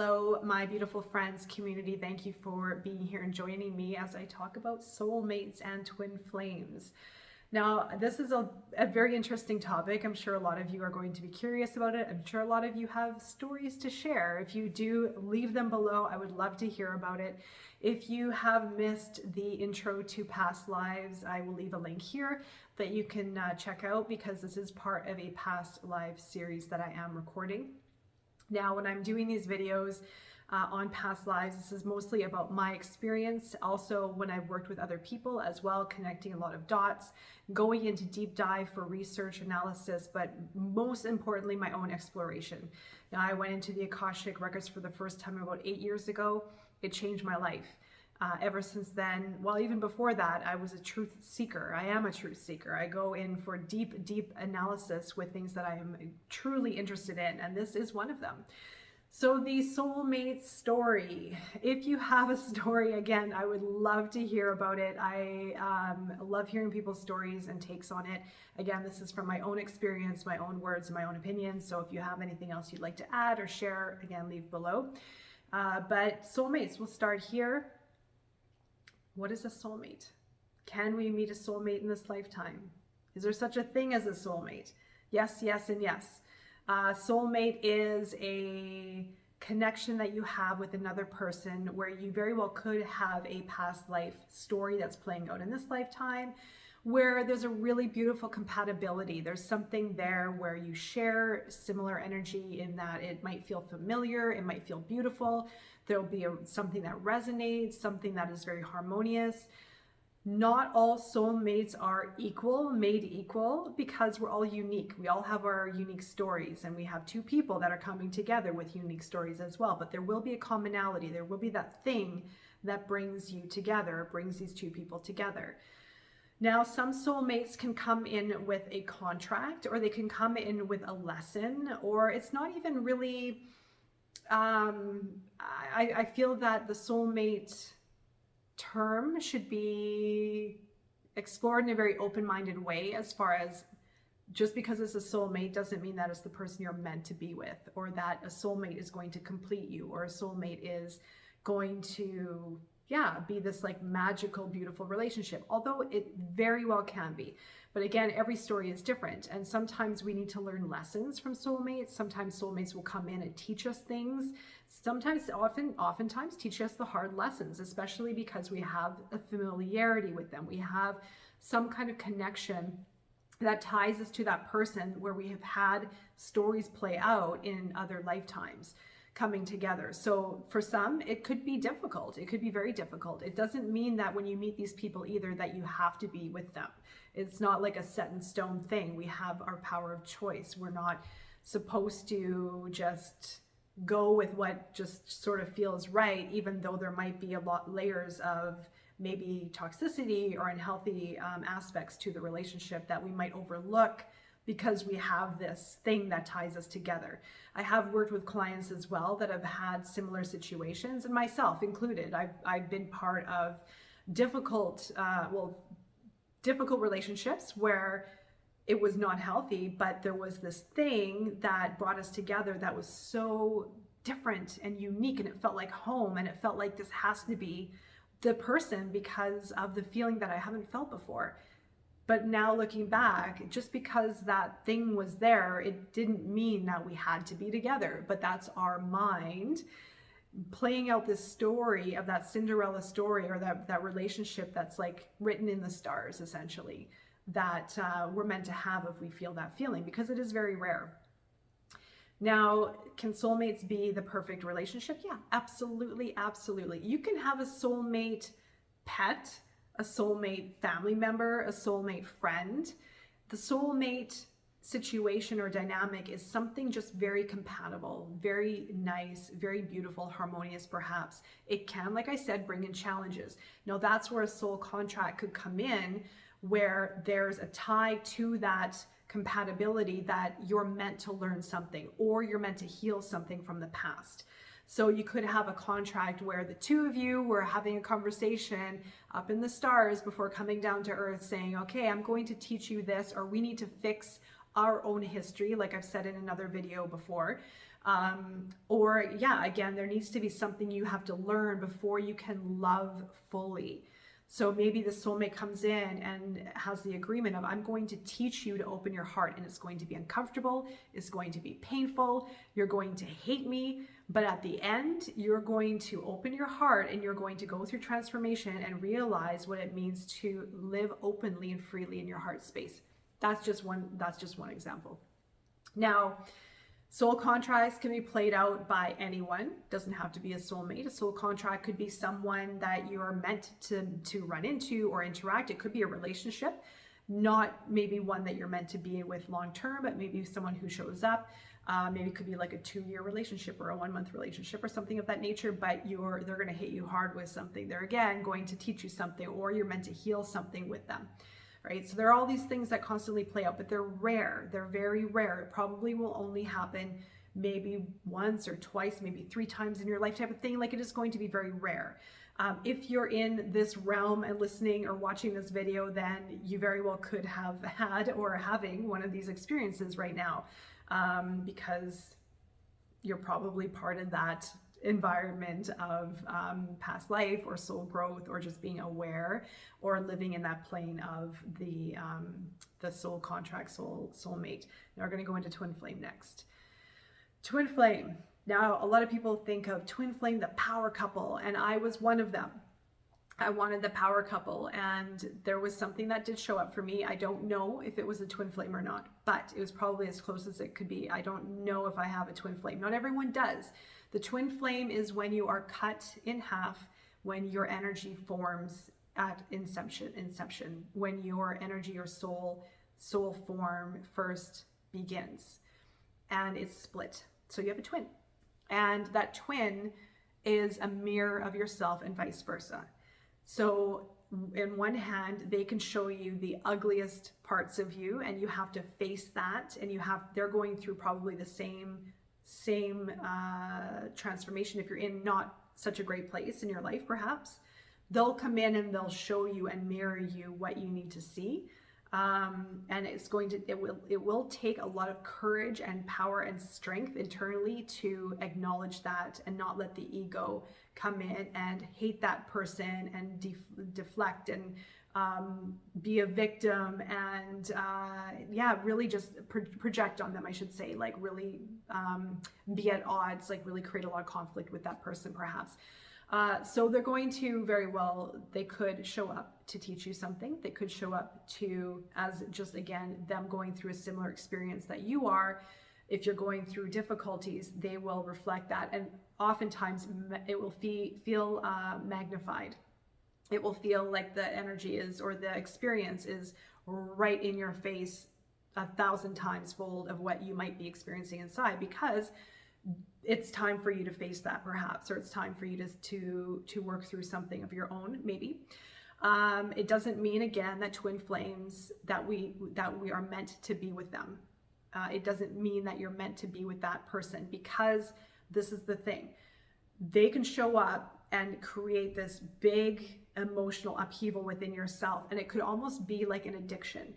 Hello, my beautiful friends, community. Thank you for being here and joining me as I talk about soulmates and twin flames. Now, this is a very interesting topic. I'm sure a lot of you are going to be curious about it. I'm sure a lot of you have stories to share. If you do, leave them below. I would love to hear about it. If you have missed the intro to past lives, I will leave a link here that you can check out because this is part of a past live series that I am recording. Now, when I'm doing these videos on past lives, this is mostly about my experience. Also, when I've worked with other people as well, connecting a lot of dots, going into deep dive for research analysis, but most importantly, my own exploration. Now, I went into the Akashic Records for the first time about 8 years ago. It changed my life. Ever since then, well, even before that, I was a truth seeker. I am a truth seeker. I go in for deep, deep analysis with things that I am truly interested in, and this is one of them. So the soulmate story. If you have a story, again, I would love to hear about it. I love hearing people's stories and takes on it. Again, this is from my own experience, my own words, my own opinions. So if you have anything else you'd like to add or share, again, leave below. But soulmates, we'll start here. What is a soulmate? Can we meet a soulmate in this lifetime? Is there such a thing as a soulmate? Yes, yes, and yes. Soulmate is a connection that you have with another person where you very well could have a past life story that's playing out in this lifetime, where there's a really beautiful compatibility. There's something there where you share similar energy in that it might feel familiar, it might feel beautiful. There'll be something that resonates, something that is very harmonious. Not all soulmates are made equal, because we're all unique. We all have our unique stories, and we have two people that are coming together with unique stories as well. But there will be a commonality. There will be that thing that brings you together, brings these two people together. Now, some soulmates can come in with a contract, or they can come in with a lesson, or it's not even really, I feel that the soulmate term should be explored in a very open-minded way, as far as just because it's a soulmate doesn't mean that it's the person you're meant to be with, or that a soulmate is going to complete you, or a soulmate is going to be this like magical, beautiful relationship, although it very well can be. But again, every story is different, and sometimes we need to learn lessons from soulmates. Sometimes soulmates will come in and teach us things. Sometimes, oftentimes teach us the hard lessons, especially because we have a familiarity with them. We have some kind of connection that ties us to that person where we have had stories play out in other lifetimes coming together. So for some, it could be difficult. It could be very difficult. It doesn't mean that when you meet these people either that you have to be with them. It's not like a set in stone thing. We have our power of choice. We're not supposed to just go with what just sort of feels right, even though there might be a lot layers of maybe toxicity or unhealthy aspects to the relationship that we might overlook because we have this thing that ties us together. I have worked with clients as well that have had similar situations, and myself included. I've been part of difficult relationships where it was not healthy, but there was this thing that brought us together that was so different and unique, and it felt like home, and it felt like this has to be the person because of the feeling that I haven't felt before. But now looking back, just because that thing was there, it didn't mean that we had to be together. But that's our mind playing out this story of that Cinderella story, or that relationship that's like written in the stars, essentially, that we're meant to have if we feel that feeling, because it is very rare. Now, can soulmates be the perfect relationship? Yeah, absolutely, absolutely. You can have a soulmate pet, a soulmate family member, a soulmate friend. The soulmate situation or dynamic is something just very compatible, very nice, very beautiful, harmonious perhaps. It can, like I said, bring in challenges. Now that's where a soul contract could come in, where there's a tie to that compatibility, that you're meant to learn something, or you're meant to heal something from the past. So you could have a contract where the two of you were having a conversation up in the stars before coming down to earth, saying, okay, I'm going to teach you this, or we need to fix our own history, like I've said in another video before. Or yeah, again, there needs to be something you have to learn before you can love fully. So maybe the soulmate comes in and has the agreement of, I'm going to teach you to open your heart, and it's going to be uncomfortable, it's going to be painful, you're going to hate me, but at the end, you're going to open your heart and you're going to go through transformation and realize what it means to live openly and freely in your heart space. That's just one example. Now, soul contracts can be played out by anyone. Doesn't have to be a soulmate. A soul contract could be someone that you're meant to run into or interact. It could be a relationship, not maybe one that you're meant to be with long term, but maybe someone who shows up. Maybe it could be like a 2-year relationship or a 1-month relationship or something of that nature, but they're going to hit you hard with something. They're again going to teach you something, or you're meant to heal something with them. Right? So there are all these things that constantly play out, but they're rare. They're very rare. It probably will only happen maybe once or twice, maybe 3 times in your life type of thing. Like, it is going to be very rare. If you're in this realm and listening or watching this video, then you very well could have had or having one of these experiences right now, because you're probably part of that environment of past life or soul growth, or just being aware or living in that plane of the soul contract, soulmate. Now we're going to go into twin flame next. Twin flame. Now, a lot of people think of twin flame, the power couple, and I was one of them. I wanted the power couple, and there was something that did show up for me. I don't know if it was a twin flame or not, but it was probably as close as it could be. I don't know if I have a twin flame. Not everyone does. The twin flame is when you are cut in half, when your energy forms at inception, when your energy or soul form first begins, and it's split. So you have a twin, and that twin is a mirror of yourself and vice versa. So in one hand, they can show you the ugliest parts of you, and you have to face that, and they're going through probably the same transformation. If you're in not such a great place in your life, perhaps they'll come in and they'll show you and mirror you what you need to see. And it will take a lot of courage and power and strength internally to acknowledge that and not let the ego come in and hate that person and deflect and be a victim and really just project on them, I should say, like really be at odds, like really create a lot of conflict with that person perhaps. So they're going to they could show up to teach you something. They could show up to, as just again, them going through a similar experience that you are. If you're going through difficulties, they will reflect that. And oftentimes it will feel magnified. It will feel like the energy or the experience is right in your face 1,000 times fold of what you might be experiencing inside, because it's time for you to face that perhaps, or it's time for you to work through something of your own, maybe. It doesn't mean, again, that twin flames, that we are meant to be with them. It doesn't mean that you're meant to be with that person, because this is the thing. They can show up and create this big emotional upheaval within yourself, and it could almost be like an addiction.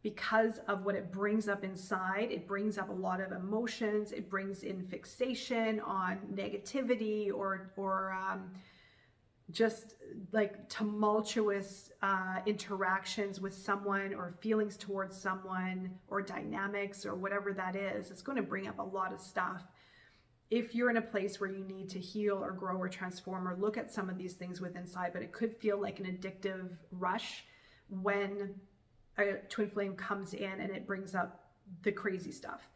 Because of what it brings up inside, it brings up a lot of emotions. It brings in fixation on negativity or just like tumultuous interactions with someone, or feelings towards someone, or dynamics, or whatever that is. It's going to bring up a lot of stuff. If you're in a place where you need to heal or grow or transform or look at some of these things within inside, but it could feel like an addictive rush when a twin flame comes in and it brings up the crazy stuff.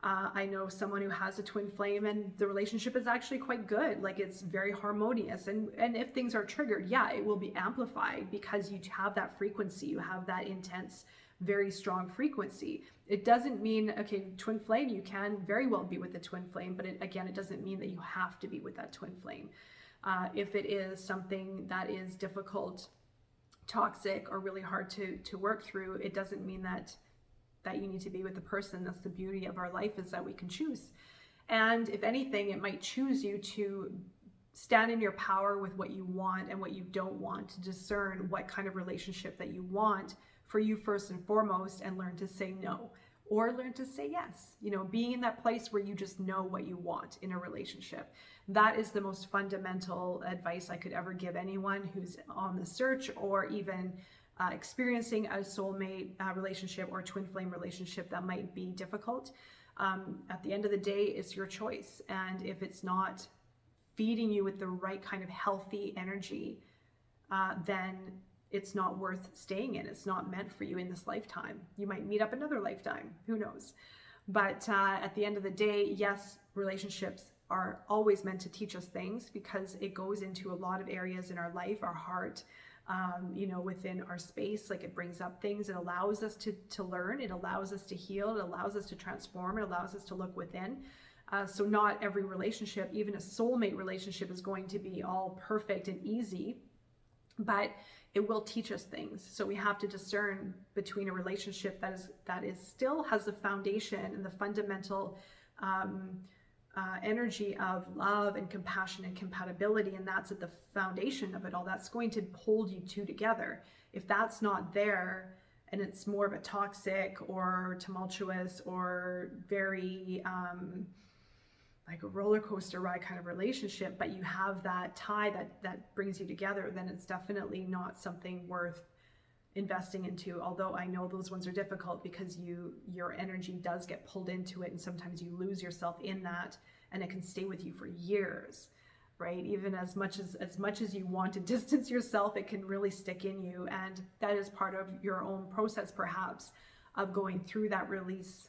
I know someone who has a twin flame, and the relationship is actually quite good. Like, it's very harmonious. And if things are triggered, yeah, it will be amplified because you have that frequency. You have that intense, very strong frequency. It doesn't mean, okay, twin flame, you can very well be with the twin flame, but it doesn't mean that you have to be with that twin flame. If it is something that is difficult, toxic, or really hard to work through, it doesn't mean that you need to be with the person. That's the beauty of our life, is that we can choose. And if anything, it might choose you to stand in your power with what you want and what you don't want, to discern what kind of relationship that you want for you first and foremost, and learn to say no, or learn to say yes. You know, being in that place where you just know what you want in a relationship. That is the most fundamental advice I could ever give anyone who's on the search or even experiencing a soulmate relationship or twin flame relationship that might be difficult. At the end of the day, it's your choice. And if it's not feeding you with the right kind of healthy energy, then it's not worth staying in. It's not meant for you in this lifetime. You might meet up another lifetime, who knows? But at the end of the day, yes, relationships are always meant to teach us things because it goes into a lot of areas in our life, our heart, you know, within our space. Like, it brings up things, it allows us to learn, it allows us to heal, it allows us to transform, it allows us to look within. So not every relationship, even a soulmate relationship, is going to be all perfect and easy, but it will teach us things. So we have to discern between a relationship that is still has the foundation and the fundamental energy of love and compassion and compatibility, and that's at the foundation of it all. That's going to hold you two together. If that's not there, and it's more of a toxic or tumultuous or very like a roller coaster ride kind of relationship, but you have that tie that brings you together, then it's definitely not something worth investing into. Although I know those ones are difficult because your energy does get pulled into it, and sometimes you lose yourself in that, and it can stay with you for years, right? Even as much as you want to distance yourself, it can really stick in you, and that is part of your own process, perhaps, of going through that release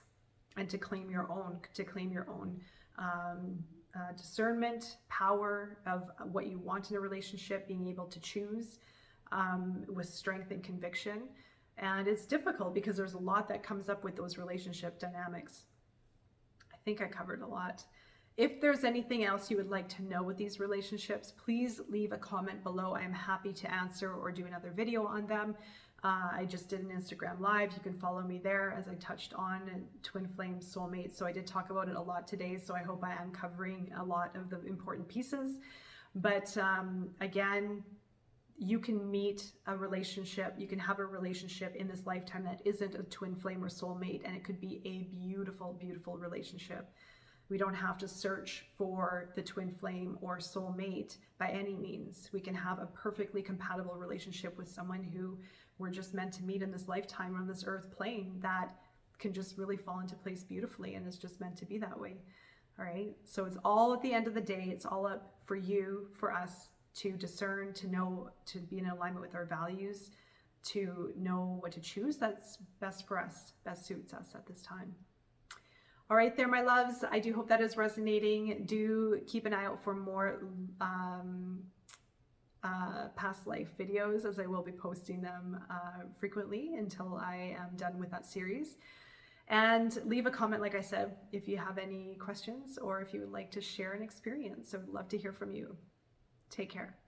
and to claim your own discernment, power of what you want in a relationship, being able to choose with strength and conviction. And it's difficult because there's a lot that comes up with those relationship dynamics. I think I covered a lot. If there's anything else you would like to know with these relationships, please leave a comment below. I am happy to answer or do another video on them. I just did an Instagram live. You can follow me there, as I touched on twin flame soulmates. So I did talk about it a lot today. So I hope I am covering a lot of the important pieces. But again, you can meet a relationship, you can have a relationship in this lifetime that isn't a twin flame or soulmate, and it could be a beautiful, beautiful relationship. We don't have to search for the twin flame or soulmate by any means. We can have a perfectly compatible relationship with someone who we're just meant to meet in this lifetime on this earth plane, that can just really fall into place beautifully, and is just meant to be that way. All right. So it's all, at the end of the day, it's all up for you, for us to discern, to know, to be in alignment with our values, to know what to choose that's best for us, best suits us at this time. All right there, my loves. I do hope that is resonating. Do keep an eye out for more past life videos, as I will be posting them frequently until I am done with that series. And leave a comment, like I said, if you have any questions or if you would like to share an experience. I would love to hear from you. Take care.